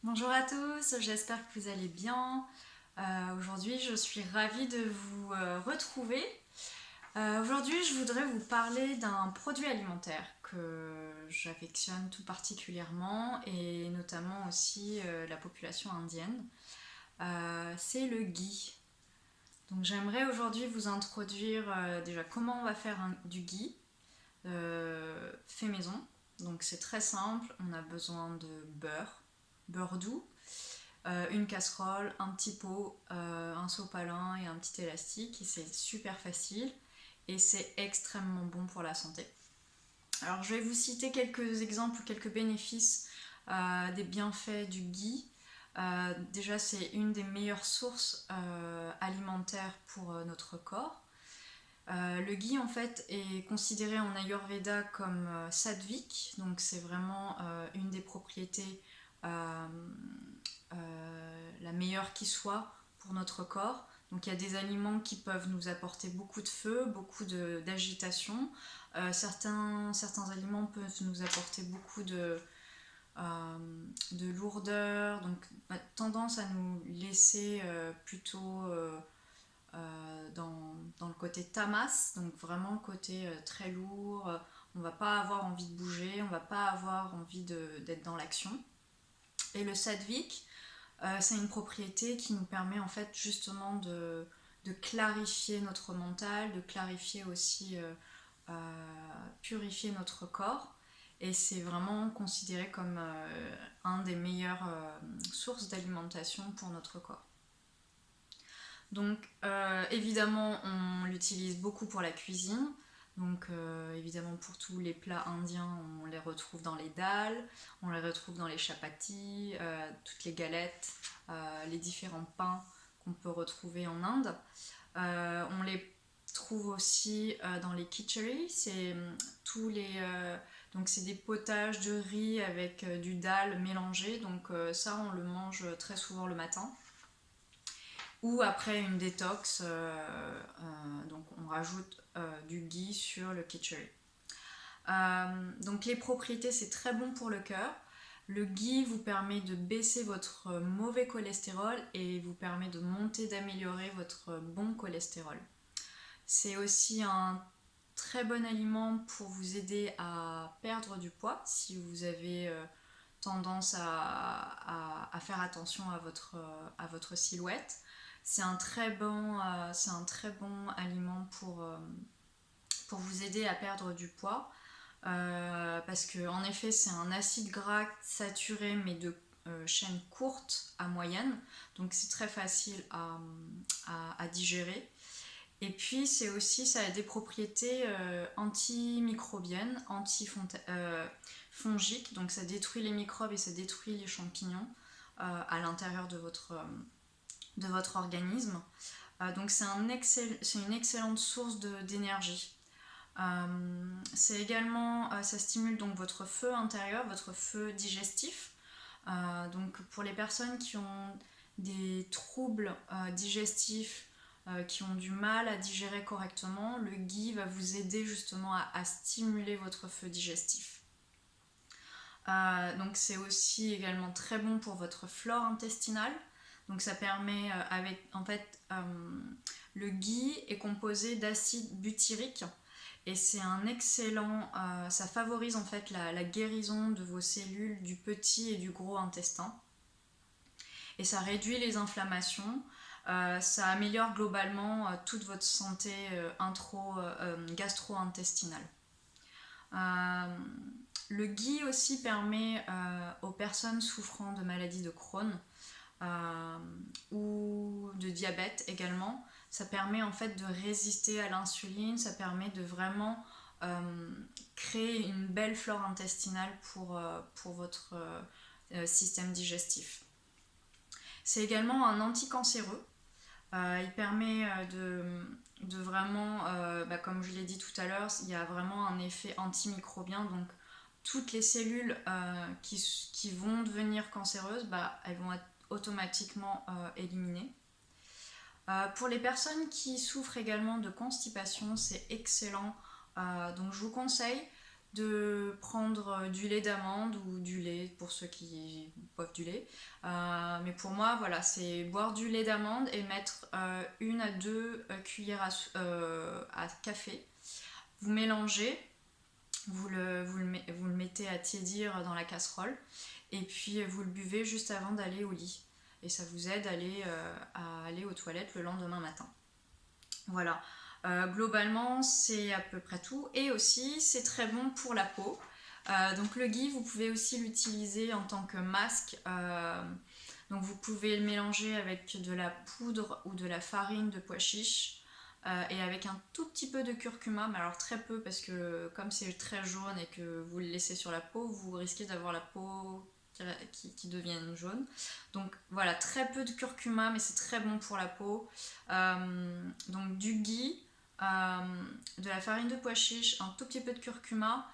Bonjour à tous, j'espère que vous allez bien. Aujourd'hui, je suis ravie de vous retrouver. Aujourd'hui, je voudrais vous parler d'un produit alimentaire que j'affectionne tout particulièrement et notamment aussi la population indienne. C'est le ghee. Donc j'aimerais aujourd'hui vous introduire déjà comment on va faire du ghee fait maison. Donc c'est très simple, on a besoin de beurre doux, une casserole, un petit pot, un sopalin et un petit élastique. Et c'est super facile et c'est extrêmement bon pour la santé. Alors je vais vous citer quelques exemples, quelques bénéfices des bienfaits du ghee. Déjà c'est une des meilleures sources alimentaires pour notre corps. Le ghee en fait est considéré en Ayurveda comme sattvik, donc c'est vraiment une des propriétés euh, la meilleure qui soit pour notre corps. Donc il y a des aliments qui peuvent nous apporter beaucoup de feu, beaucoup d'agitation. Certains aliments peuvent nous apporter beaucoup de lourdeur, donc tendance à nous laisser plutôt dans le côté tamas, donc vraiment le côté très lourd. On va pas avoir envie de bouger, on va pas avoir envie d'être dans l'action. Et le sattvik, c'est une propriété qui nous permet en fait justement de clarifier notre mental, de clarifier aussi, purifier notre corps. Et c'est vraiment considéré comme un des meilleures sources d'alimentation pour notre corps. Donc évidemment on l'utilise beaucoup pour la cuisine. Donc évidemment pour tous les plats indiens on les retrouve dans les dalles, on les retrouve dans les chapatis, toutes les galettes, les différents pains qu'on peut retrouver en Inde. On les trouve aussi dans les khichdi, c'est tous les donc c'est des potages de riz avec du dal mélangé, donc ça on le mange très souvent le matin ou après une détox, donc on rajoute du ghee sur le khichdi. Donc les propriétés, c'est très bon pour le cœur. Le ghee vous permet de baisser votre mauvais cholestérol et vous permet de monter, d'améliorer votre bon cholestérol. C'est aussi un très bon aliment pour vous aider à perdre du poids si vous avez tendance à faire attention à votre silhouette. C'est un très bon aliment pour vous aider à perdre du poids. Parce qu'en effet, c'est un acide gras saturé, mais de chaîne courte à moyenne. Donc c'est très facile à digérer. Et puis c'est aussi, ça a des propriétés antimicrobiennes, antifongiques, donc ça détruit les microbes et ça détruit les champignons à l'intérieur de votre organisme. Donc c'est une excellente source d'énergie. C'est également, ça stimule donc votre feu intérieur, votre feu digestif. Donc pour les personnes qui ont des troubles digestifs, qui ont du mal à digérer correctement, le ghee va vous aider justement à stimuler votre feu digestif. Donc c'est aussi également très bon pour votre flore intestinale. Donc ça permet en fait le ghee est composé d'acide butyrique et c'est un excellent, ça favorise en fait la guérison de vos cellules du petit et du gros intestin et ça réduit les inflammations. Ça améliore globalement toute votre santé gastro-intestinale. Euh, le ghee aussi permet aux personnes souffrant de maladies de Crohn euh, ou de diabète également. Ça permet en fait de résister à l'insuline, ça permet de vraiment créer une belle flore intestinale pour votre système digestif. C'est également un anticancéreux. Il permet de vraiment, comme je l'ai dit tout à l'heure, il y a vraiment un effet antimicrobien. Donc toutes les cellules qui vont devenir cancéreuses, elles vont être automatiquement éliminées. Pour les personnes qui souffrent également de constipation, c'est excellent. Donc je vous conseille de prendre du lait d'amande ou du lait pour ceux qui boivent du lait. Mais pour moi, voilà, c'est boire du lait d'amande et mettre 1 à 2 cuillères à café. Vous mélangez, vous le mettez à tiédir dans la casserole et puis vous le buvez juste avant d'aller au lit. Et ça vous aide à aller aux toilettes le lendemain matin. Voilà. Globalement, c'est à peu près tout. Et aussi, c'est très bon pour la peau. Donc le ghee, vous pouvez aussi l'utiliser en tant que masque. Donc vous pouvez le mélanger avec de la poudre ou de la farine de pois chiche. Et avec un tout petit peu de curcuma, mais alors très peu parce que comme c'est très jaune et que vous le laissez sur la peau, vous risquez d'avoir la peau qui devienne jaune. Donc voilà, très peu de curcuma, mais c'est très bon pour la peau. Donc du ghee, de la farine de pois chiche, un tout petit peu de curcuma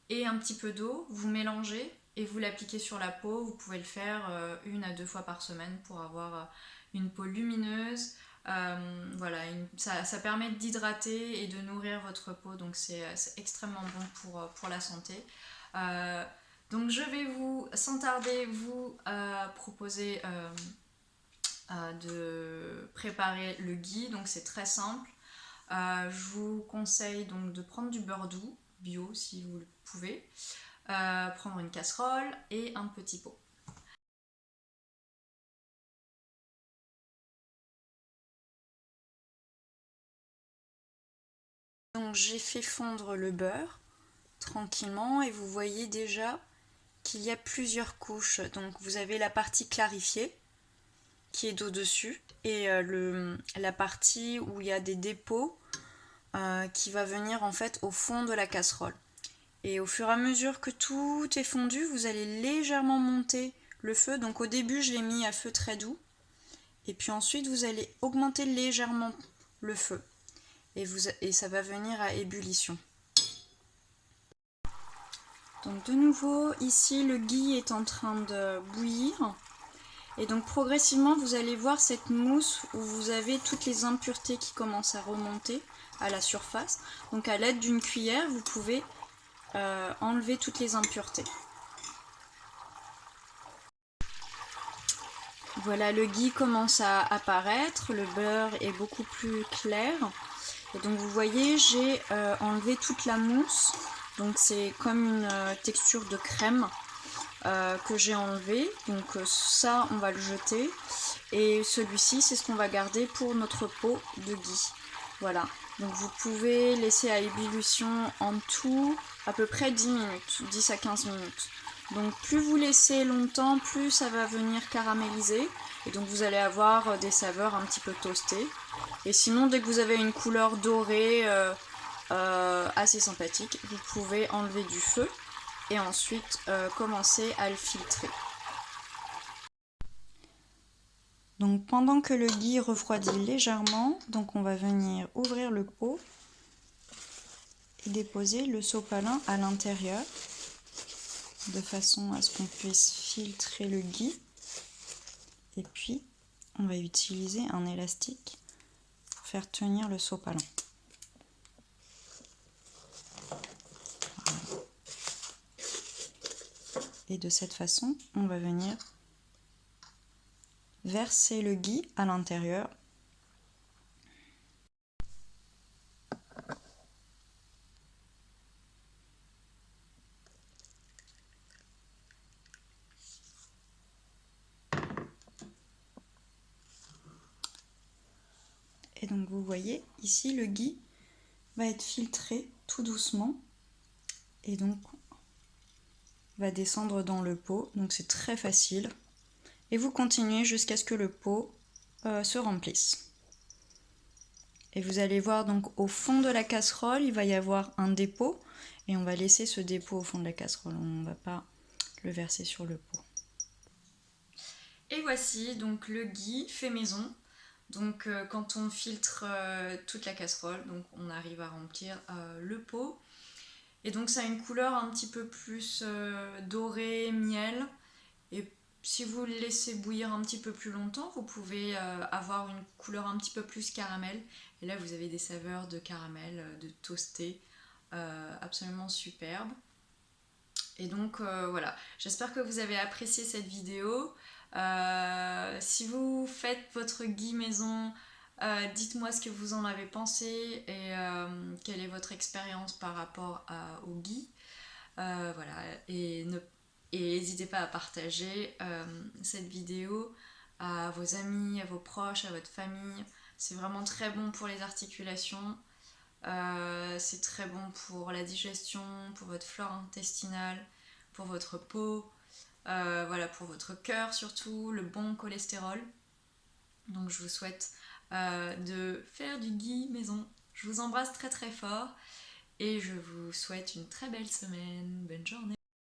et un petit peu d'eau, vous mélangez et vous l'appliquez sur la peau. Vous pouvez le faire 1 à 2 fois par semaine pour avoir une peau lumineuse. Voilà, ça permet d'hydrater et de nourrir votre peau, donc c'est extrêmement bon pour la santé. Donc je vais sans tarder, vous proposer de préparer le ghee, donc c'est très simple. Je vous conseille donc de prendre du beurre doux, bio si vous le pouvez, prendre une casserole et un petit pot. Donc j'ai fait fondre le beurre tranquillement et vous voyez déjà qu'il y a plusieurs couches. Donc vous avez la partie clarifiée qui est d'au-dessus et la partie où il y a des dépôts qui va venir en fait au fond de la casserole. Et au fur et à mesure que tout est fondu, vous allez légèrement monter le feu. Donc au début, je l'ai mis à feu très doux. Et puis ensuite, vous allez augmenter légèrement le feu. Et ça va venir à ébullition. Donc de nouveau, ici, le ghee est en train de bouillir. Et donc progressivement, vous allez voir cette mousse où vous avez toutes les impuretés qui commencent à remonter à la surface. Donc à l'aide d'une cuillère, vous pouvez enlever toutes les impuretés. Voilà, le ghee commence à apparaître, le beurre est beaucoup plus clair. Et donc vous voyez, j'ai enlevé toute la mousse. Donc c'est comme une texture de crème que j'ai enlevé. Donc ça, on va le jeter. Et celui-ci, c'est ce qu'on va garder pour notre pot de ghee. Voilà. Donc vous pouvez laisser à ébullition en tout à peu près 10 minutes, 10 à 15 minutes. Donc plus vous laissez longtemps, plus ça va venir caraméliser. Et donc vous allez avoir des saveurs un petit peu toastées. Et sinon, dès que vous avez une couleur dorée assez sympathique, vous pouvez enlever du feu et ensuite commencer à le filtrer. Donc pendant que le ghee refroidit légèrement, donc on va venir ouvrir le pot et déposer le sopalin à l'intérieur de façon à ce qu'on puisse filtrer le ghee. Et puis on va utiliser un élastique pour faire tenir le sopalin. Voilà. Et de cette façon, on va venir verser le ghee à l'intérieur. Et donc vous voyez, ici le ghee va être filtré tout doucement et donc va descendre dans le pot. Donc c'est très facile. Et vous continuez jusqu'à ce que le pot se remplisse. Et vous allez voir donc au fond de la casserole, il va y avoir un dépôt. Et on va laisser ce dépôt au fond de la casserole. On ne va pas le verser sur le pot. Et voici donc le ghee fait maison. Donc quand on filtre toute la casserole, donc on arrive à remplir le pot. Et donc ça a une couleur un petit peu plus dorée, miel. Et si vous le laissez bouillir un petit peu plus longtemps, vous pouvez avoir une couleur un petit peu plus caramel. Et là vous avez des saveurs de caramel, de toasté, absolument superbes. Et donc voilà, j'espère que vous avez apprécié cette vidéo. Si vous faites votre ghee maison, dites-moi ce que vous en avez pensé et quelle est votre expérience par rapport au ghee. Voilà, et n'hésitez pas à partager cette vidéo à vos amis, à vos proches, à votre famille. C'est vraiment très bon pour les articulations. C'est très bon pour la digestion, pour votre flore intestinale, pour votre peau, voilà, pour votre cœur surtout, le bon cholestérol. Donc je vous souhaite de faire du ghee maison. Je vous embrasse très très fort et je vous souhaite une très belle semaine. Bonne journée.